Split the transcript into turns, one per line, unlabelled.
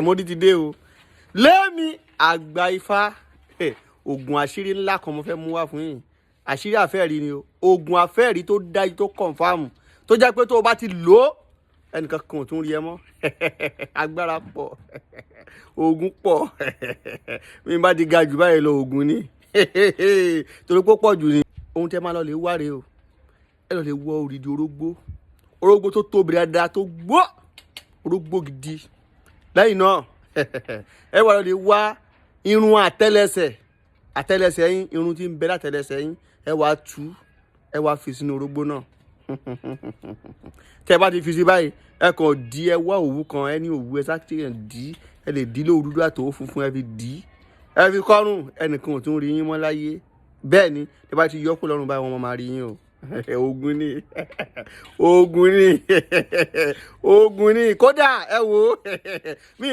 mo ti dé o lẹ́mi àgbà ifá oògùn àṣírí ńlá kan mo fẹ́ mú wá fún yín. Àṣírí afeiri ni o, oògùn afeiri tó dájú tó confirm tó jẹ́ pé tó o bá ti lò ó ẹnìkan kan ò tún rí ẹ mọ́. Agbára pọ̀ oògùn pọ̀ mi bá ti ga jù báyìí lọ oògùn ni torí pé ó pọ̀ jù ni. Ohun tẹ́ máa lọ lè wá rèé o, ẹ lọ lè wọ òrìdì orógbó tó tóbi dáadáa tó gbó orógbó gidi. Lẹ́yìn náà ẹ wá lọ lè wá irun àtẹ́lẹsẹ̀ yín, irun tí ń bẹ látẹ́lẹsẹ̀ yín ẹ wá tú ẹ wá fi sínú orógbó náà. Tẹ́ bá ti fi sí báyìí ẹ kàn dí ẹ wá òwú kan, ẹ ní òwú ẹ sákìtì dí, ẹ lè dí lóòrú dúdú àtòwó funfun ẹ fi dí, ẹ fi kọ́rùn, ẹnìkan ò tún rí yín mọ́ láyé. Bẹ́ẹ̀ ni tẹ́ bá ti yọ kó lọ́rùn báyìí wọ́n máa rí yín o. Ogun ni ogun ni ogun ni kódà ẹ wò ó.